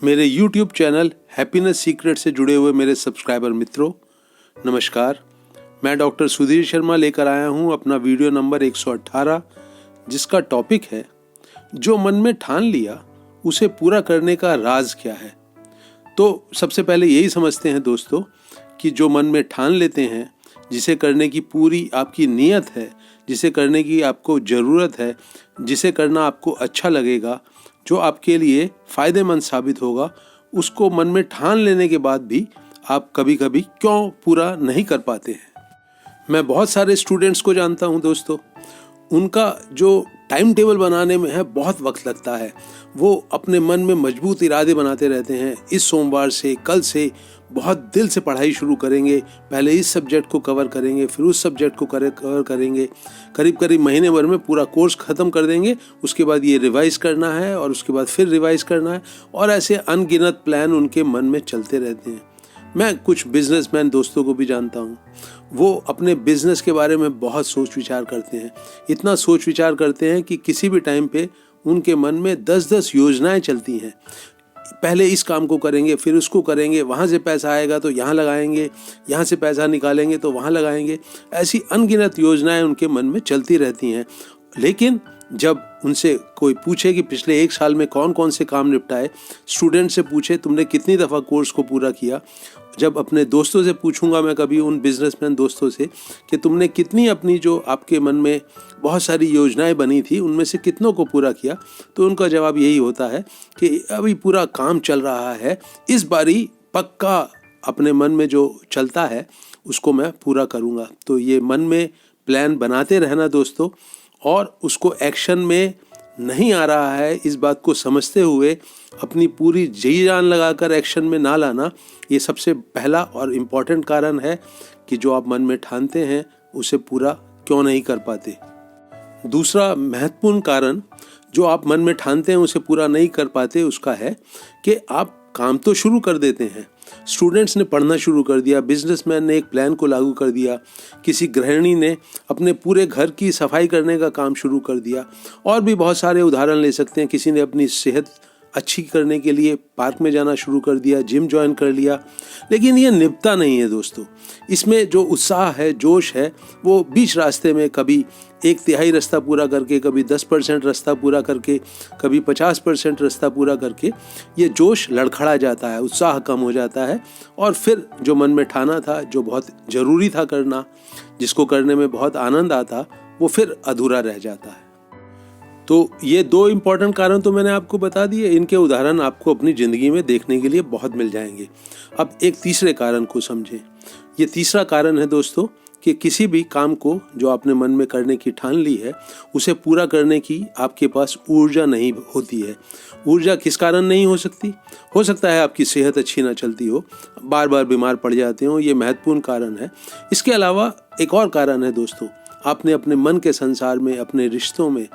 मेरे YouTube channel happiness secret से जुड़े हुए मेरे सब्सक्राइबर मित्रों, नमस्कार। मैं डॉक्टर सुधीर शर्मा लेकर आया हूं अपना वीडियो नंबर 118, जिसका टॉपिक है जो मन में ठान लिया उसे पूरा करने का राज क्या है। तो सबसे पहले यही समझते हैं दोस्तों कि जो मन में ठान लेते हैं, जिसे करने की पूरी आपकी नीयत है, जिसे करने की आपको ज़रूरत है, जिसे करना आपको अच्छा लगेगा, जो आपके लिए फ़ायदेमंद साबित होगा, उसको मन में ठान लेने के बाद भी आप कभी कभी क्यों पूरा नहीं कर पाते हैं। मैं बहुत सारे स्टूडेंट्स को जानता हूं दोस्तों, उनका जो टाइम टेबल बनाने में है बहुत वक्त लगता है। वो अपने मन में मजबूत इरादे बनाते रहते हैं, इस सोमवार से, कल से बहुत दिल से पढ़ाई शुरू करेंगे, पहले इस सब्जेक्ट को कवर करेंगे, फिर उस सब्जेक्ट को कवर करेंगे, करीब करीब महीने भर में पूरा कोर्स ख़त्म कर देंगे। उसके बाद ये रिवाइज़ करना है और उसके बाद फिर रिवाइज़ करना है, और ऐसे अनगिनत प्लान उनके मन में चलते रहते हैं। मैं कुछ बिजनेसमैन दोस्तों को भी जानता हूँ, वो अपने बिजनेस के बारे में बहुत सोच विचार करते हैं। इतना सोच विचार करते हैं कि किसी भी टाइम पे उनके मन में 10-10 योजनाएं चलती हैं। पहले इस काम को करेंगे, फिर उसको करेंगे, वहाँ से पैसा आएगा तो यहाँ लगाएंगे, यहाँ से पैसा निकालेंगे तो वहाँ लगाएंगे। ऐसी अनगिनत योजनाएं उनके मन में चलती रहती हैं। लेकिन जब उनसे कोई पूछे कि पिछले 1 साल में कौन कौन से काम निपटाए, स्टूडेंट से पूछे तुमने कितनी दफ़ा कोर्स को पूरा किया, जब अपने दोस्तों से पूछूंगा मैं कभी उन बिजनेसमैन दोस्तों से कि तुमने कितनी अपनी जो आपके मन में बहुत सारी योजनाएं बनी थी उनमें से कितनों को पूरा किया, तो उनका जवाब यही होता है कि अभी पूरा काम चल रहा है, इस बारी पक्का अपने मन में जो चलता है उसको मैं पूरा करूँगा। तो ये मन में प्लान बनाते रहना दोस्तों, और उसको एक्शन में नहीं आ रहा है इस बात को समझते हुए अपनी पूरी जी जान लगाकर एक्शन में ना लाना, ये सबसे पहला और इम्पॉर्टेंट कारण है कि जो आप मन में ठानते हैं उसे पूरा क्यों नहीं कर पाते। दूसरा महत्वपूर्ण कारण जो आप मन में ठानते हैं उसे पूरा नहीं कर पाते उसका है कि आप काम तो शुरू कर देते हैं। स्टूडेंट्स ने पढ़ना शुरू कर दिया, बिजनेसमैन ने एक प्लान को लागू कर दिया, किसी गृहिणी ने अपने पूरे घर की सफाई करने का काम शुरू कर दिया, और भी बहुत सारे उदाहरण ले सकते हैं। किसी ने अपनी सेहत अच्छी करने के लिए पार्क में जाना शुरू कर दिया, जिम ज्वाइन कर लिया, लेकिन ये निपटा नहीं है दोस्तों। इसमें जो उत्साह है, जोश है, वो बीच रास्ते में कभी 1/3 रास्ता पूरा करके, कभी 10% रास्ता पूरा करके, कभी 50% रास्ता पूरा करके ये जोश लड़खड़ा जाता है, उत्साह कम हो जाता है, और फिर जो मन में ठाना था, जो बहुत ज़रूरी था करना, जिसको करने में बहुत आनंद आता, वो फिर अधूरा रह जाता है। तो ये 2 इम्पॉर्टेंट कारण तो मैंने आपको बता दिए, इनके उदाहरण आपको अपनी ज़िंदगी में देखने के लिए बहुत मिल जाएंगे। अब एक तीसरे कारण को समझें। ये तीसरा कारण है दोस्तों कि किसी भी काम को जो आपने मन में करने की ठान ली है उसे पूरा करने की आपके पास ऊर्जा नहीं होती है। ऊर्जा किस कारण नहीं हो सकती? हो सकता है आपकी सेहत अच्छी ना चलती हो, बार बार बीमार पड़ जाते हो, ये महत्वपूर्ण कारण है। इसके अलावा एक और कारण है दोस्तों, आपने अपने मन के संसार में, अपने रिश्तों में,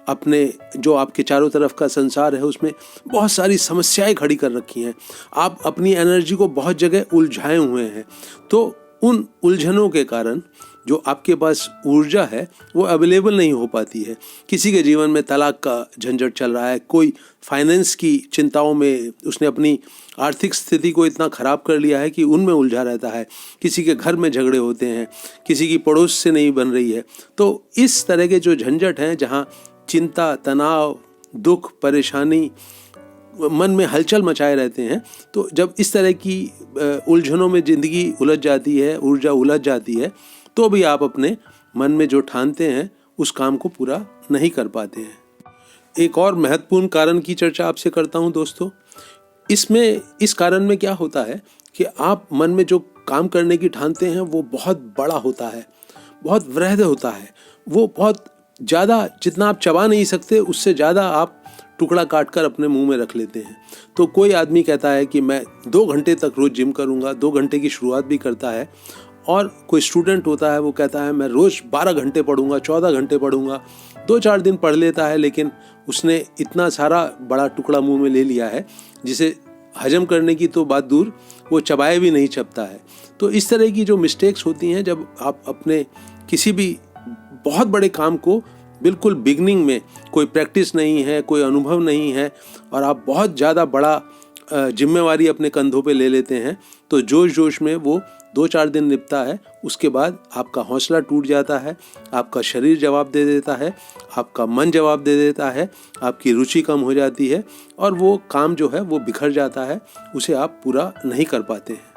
अपने जो आपके चारों तरफ का संसार है उसमें बहुत सारी समस्याएं खड़ी कर रखी हैं। आप अपनी एनर्जी को बहुत जगह उलझाए हुए हैं, तो उन उलझनों के कारण जो आपके पास ऊर्जा है वो अवेलेबल नहीं हो पाती है। किसी के जीवन में तलाक का झंझट चल रहा है, कोई फाइनेंस की चिंताओं में उसने अपनी आर्थिक स्थिति को इतना ख़राब कर लिया है कि उनमें उलझा रहता है, किसी के घर में झगड़े होते हैं, किसी की पड़ोस से नहीं बन रही है। तो इस तरह के जो झंझट हैं, जहाँ चिंता, तनाव, दुख, परेशानी मन में हलचल मचाए रहते हैं, तो जब इस तरह की उलझनों में ज़िंदगी उलझ जाती है, ऊर्जा उलझ जाती है, तो भी आप अपने मन में जो ठानते हैं उस काम को पूरा नहीं कर पाते हैं। एक और महत्वपूर्ण कारण की चर्चा आपसे करता हूं दोस्तों। इस कारण में क्या होता है कि आप मन में जो काम करने की ठानते हैं वो बहुत बड़ा होता है, बहुत वृहद होता है, वो बहुत ज़्यादा, जितना आप चबा नहीं सकते उससे ज़्यादा आप टुकड़ा काटकर अपने मुंह में रख लेते हैं। तो कोई आदमी कहता है कि मैं 2 घंटे तक रोज़ जिम करूंगा, 2 घंटे की शुरुआत भी करता है, और कोई स्टूडेंट होता है वो कहता है मैं रोज़ 12 घंटे पढ़ूंगा, 14 घंटे पढ़ूंगा। 2-4 दिन पढ़ लेता है, लेकिन उसने इतना सारा बड़ा टुकड़ा मुंह में ले लिया है जिसे हजम करने की तो बात दूर, वो चबाए भी नहीं चबता है। तो इस तरह की जो मिस्टेक्स होती हैं, जब आप अपने किसी भी बहुत बड़े काम को बिल्कुल बिगनिंग में, कोई प्रैक्टिस नहीं है, कोई अनुभव नहीं है, और आप बहुत ज़्यादा बड़ा जिम्मेवारी अपने कंधों पे ले लेते हैं तो जोश जोश में वो 2-4 दिन निपटा है, उसके बाद आपका हौसला टूट जाता है, आपका शरीर जवाब दे देता है, आपका मन जवाब दे देता है, आपकी रुचि कम हो जाती है और वो काम जो है वो बिखर जाता है, उसे आप पूरा नहीं कर पाते हैं।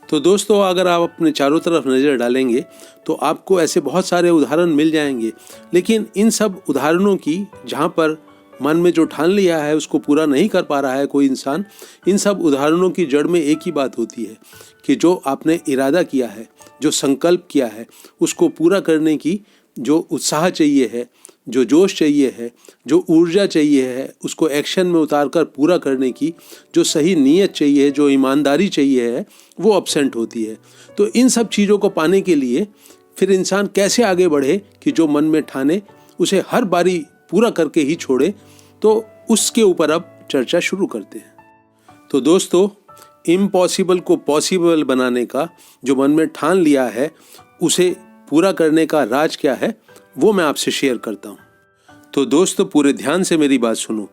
तो दोस्तों, अगर आप अपने चारों तरफ नज़र डालेंगे तो आपको ऐसे बहुत सारे उदाहरण मिल जाएंगे, लेकिन इन सब उदाहरणों की जहाँ पर मन में जो ठान लिया है उसको पूरा नहीं कर पा रहा है कोई इंसान, इन सब उदाहरणों की जड़ में एक ही बात होती है कि जो आपने इरादा किया है, जो संकल्प किया है, उसको पूरा करने की जो उत्साह चाहिए है, जो जोश चाहिए है, जो ऊर्जा चाहिए है, उसको एक्शन में उतारकर पूरा करने की जो सही नीयत चाहिए, जो ईमानदारी चाहिए है, वो अब्सेंट होती है। तो इन सब चीज़ों को पाने के लिए फिर इंसान कैसे आगे बढ़े कि जो मन में ठाने उसे हर बारी पूरा करके ही छोड़े, तो उसके ऊपर अब चर्चा शुरू करते हैं। तो दोस्तों, इम्पॉसिबल को पॉसिबल बनाने का जो मन में ठान लिया है उसे पूरा करने का राज क्या है, वो मैं आपसे शेयर करता हूँ। तो दोस्तों, पूरे ध्यान से मेरी बात सुनो।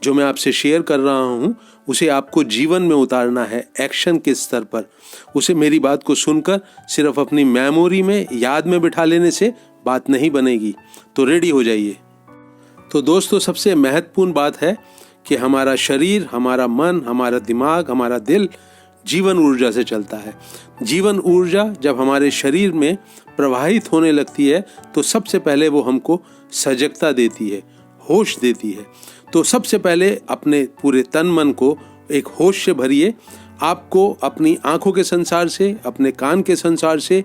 जो मैं आपसे शेयर कर रहा हूँ उसे आपको जीवन में उतारना है, एक्शन के स्तर पर। उसे मेरी बात को सुनकर सिर्फ अपनी मेमोरी में, याद में बिठा लेने से बात नहीं बनेगी। तो रेडी हो जाइए। तो दोस्तों, सबसे महत्वपूर्ण बात है कि हमारा शरीर, हमारा मन, हमारा दिमाग, हमारा दिल जीवन ऊर्जा से चलता है। जीवन ऊर्जा जब हमारे शरीर में प्रवाहित होने लगती है तो सबसे पहले वो हमको सजगता देती है, होश देती है। तो सबसे पहले अपने पूरे तन मन को एक होश से भरिए। आपको अपनी आंखों के संसार से, अपने कान के संसार से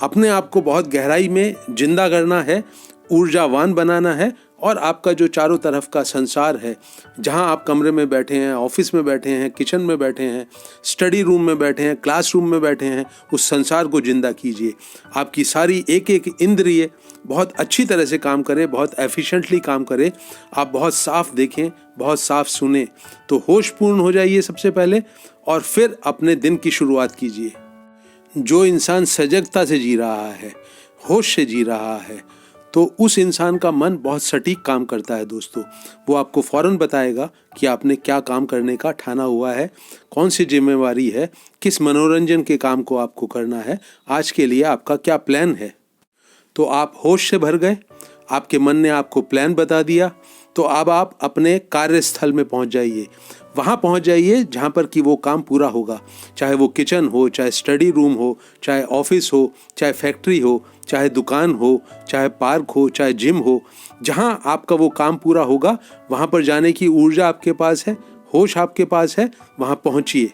अपने आप को बहुत गहराई में जिंदा करना है, ऊर्जावान बनाना है। और आपका जो चारों तरफ का संसार है, जहां आप कमरे में बैठे हैं, ऑफिस में बैठे हैं, किचन में बैठे हैं, स्टडी रूम में बैठे हैं, क्लासरूम में बैठे हैं, उस संसार को जिंदा कीजिए। आपकी सारी एक एक इंद्रिय बहुत अच्छी तरह से काम करे, बहुत एफिशिएंटली काम करे। आप बहुत साफ देखें, बहुत साफ सुने। तो होशपूर्ण हो जाइए सबसे पहले और फिर अपने दिन की शुरुआत कीजिए। जो इंसान सजगता से जी रहा है, होश से जी रहा है, तो उस इंसान का मन बहुत सटीक काम करता है दोस्तों। वो आपको फौरन बताएगा कि आपने क्या काम करने का ठाना हुआ है, कौन सी जिम्मेवारी है, किस मनोरंजन के काम को आपको करना है, आज के लिए आपका क्या प्लान है। तो आप होश से भर गए, आपके मन ने आपको प्लान बता दिया। तो अब आप अपने कार्यस्थल में पहुंच जाइए। वहाँ पहुंच जाइए जहाँ पर कि वो काम पूरा होगा, चाहे वो किचन हो, चाहे स्टडी रूम हो, चाहे ऑफिस हो, चाहे फैक्ट्री हो, चाहे दुकान हो, चाहे पार्क हो, चाहे जिम हो। जहाँ आपका वो काम पूरा होगा वहाँ पर जाने की ऊर्जा आपके पास है, होश आपके पास है, वहाँ पहुँचिए।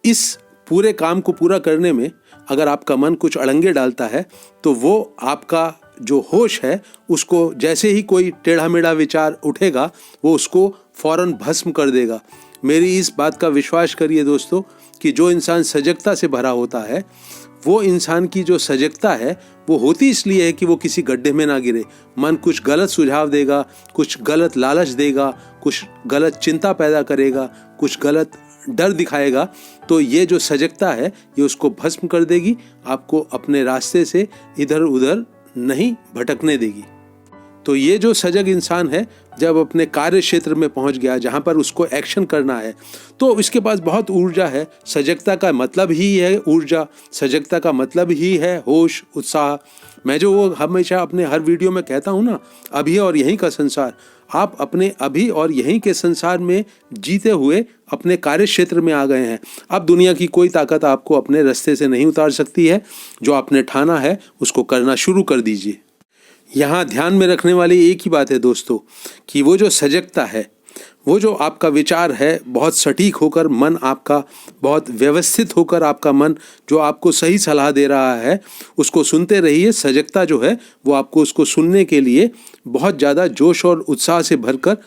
इस पूरे काम को पूरा करने में अगर आपका मन कुछ अड़ंगे डालता है तो वो आपका जो होश है उसको, जैसे ही कोई टेढ़ा मेढ़ा विचार उठेगा, वो उसको फौरन भस्म कर देगा। मेरी इस बात का विश्वास करिए दोस्तों कि जो इंसान सजगता से भरा होता है, वो इंसान की जो सजगता है वो होती इसलिए है कि वो किसी गड्ढे में ना गिरे। मन कुछ गलत सुझाव देगा, कुछ गलत लालच देगा, कुछ गलत चिंता पैदा करेगा, कुछ गलत डर दिखाएगा, तो ये जो सजगता है ये उसको भस्म कर देगी, आपको अपने रास्ते से इधर उधर नहीं भटकने देगी। तो ये जो सजग इंसान है, जब अपने कार्य क्षेत्र में पहुंच गया जहां पर उसको एक्शन करना है, तो इसके पास बहुत ऊर्जा है। सजगता का मतलब ही है ऊर्जा, सजगता का मतलब ही है होश, उत्साह। मैं जो वो हमेशा अपने हर वीडियो में कहता हूं ना, अभी और यहीं का संसार। आप अपने अभी और यहीं के संसार में जीते हुए अपने कार्य क्षेत्र में आ गए हैं। अब दुनिया की कोई ताकत आपको अपने रास्ते से नहीं उतार सकती है। जो आपने ठाना है उसको करना शुरू कर दीजिए। यहाँ ध्यान में रखने वाली एक ही बात है दोस्तों कि वो जो सजगता है, वो जो आपका विचार है, बहुत सटीक होकर मन आपका, बहुत व्यवस्थित होकर आपका मन जो आपको सही सलाह दे रहा है, उसको सुनते रहिए। सजगता जो है वो आपको उसको सुनने के लिए बहुत ज़्यादा जोश और उत्साह से भरकर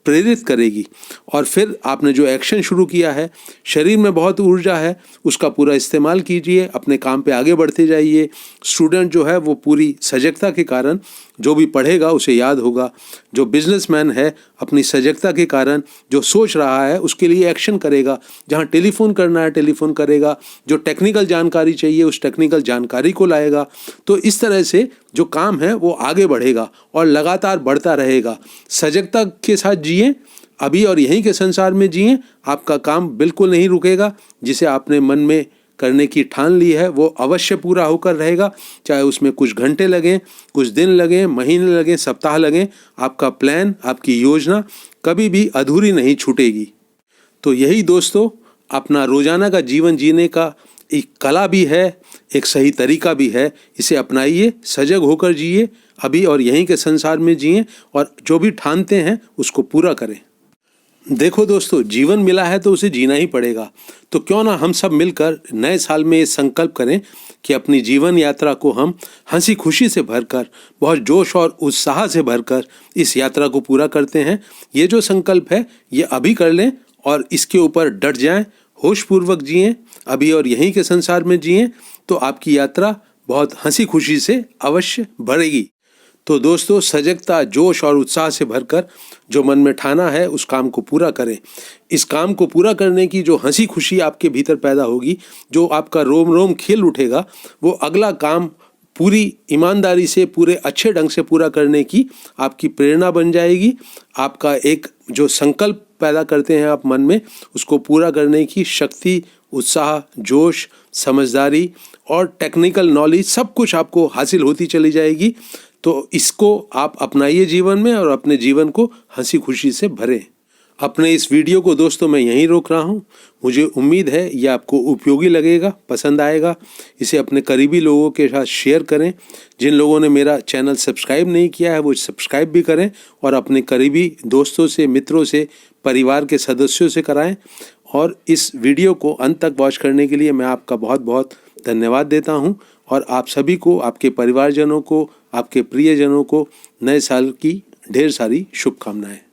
प्रेरित करेगी। और फिर आपने जो एक्शन शुरू किया है, शरीर में बहुत ऊर्जा है, उसका पूरा इस्तेमाल कीजिए, अपने काम पे आगे बढ़ते जाइए। स्टूडेंट जो है वो पूरी सजगता के कारण जो भी पढ़ेगा उसे याद होगा। जो बिजनेसमैन है अपनी सजगता के कारण जो सोच रहा है उसके लिए एक्शन करेगा। जहाँ टेलीफोन करना है टेलीफोन करेगा, जो टेक्निकल जानकारी चाहिए उस टेक्निकल जानकारी को लाएगा। तो इस तरह से जो काम है वो आगे बढ़ेगा और लगातार बढ़ता रहेगा। सजगता के साथ जिए, अभी और यहीं के संसार में जिए। आपका काम बिल्कुल नहीं रुकेगा। जिसे आपने मन में करने की ठान ली है वो अवश्य पूरा होकर रहेगा, चाहे उसमें कुछ घंटे लगें, कुछ दिन लगें, महीने लगें, सप्ताह लगें। आपका प्लान, आपकी योजना कभी भी अधूरी नहीं छूटेगी। तो यही दोस्तों अपना रोजाना का जीवन जीने का एक कला भी है, एक सही तरीका भी है। इसे अपनाइए, सजग होकर जिए, अभी और यहीं के संसार में जिए और जो भी ठानते हैं उसको पूरा करें। देखो दोस्तों, जीवन मिला है तो उसे जीना ही पड़ेगा। तो क्यों ना हम सब मिलकर नए साल में ये संकल्प करें कि अपनी जीवन यात्रा को हम हंसी खुशी से भरकर, बहुत जोश और उत्साह से भरकर इस यात्रा को पूरा करते हैं। ये जो संकल्प है ये अभी कर लें और इसके ऊपर डट जाएं, होशपूर्वक जिएं, अभी और यहीं के संसार में जिएं, तो आपकी यात्रा बहुत हंसी खुशी से अवश्य भरेगी। तो दोस्तों, सजगता, जोश और उत्साह से भरकर जो मन में ठाना है उस काम को पूरा करें। इस काम को पूरा करने की जो हंसी खुशी आपके भीतर पैदा होगी, जो आपका रोम रोम खिल उठेगा, वो अगला काम पूरी ईमानदारी से, पूरे अच्छे ढंग से पूरा करने की आपकी प्रेरणा बन जाएगी। आपका एक जो संकल्प पैदा करते हैं आप मन में, उसको पूरा करने की शक्ति, उत्साह, जोश, समझदारी और टेक्निकल नॉलेज सब कुछ आपको हासिल होती चली जाएगी। तो इसको आप अपनाइए जीवन में और अपने जीवन को हंसी खुशी से भरें। अपने इस वीडियो को दोस्तों मैं यहीं रोक रहा हूँ। मुझे उम्मीद है ये आपको उपयोगी लगेगा, पसंद आएगा। इसे अपने करीबी लोगों के साथ शेयर करें। जिन लोगों ने मेरा चैनल सब्सक्राइब नहीं किया है वो सब्सक्राइब भी करें और अपने करीबी दोस्तों से, मित्रों से, परिवार के सदस्यों से कराएं। और इस वीडियो को अंत तक वॉच करने के लिए मैं आपका बहुत बहुत धन्यवाद देता हूं। और आप सभी को, आपके परिवारजनों को, आपके प्रियजनों को नए साल की ढेर सारी शुभकामनाएं।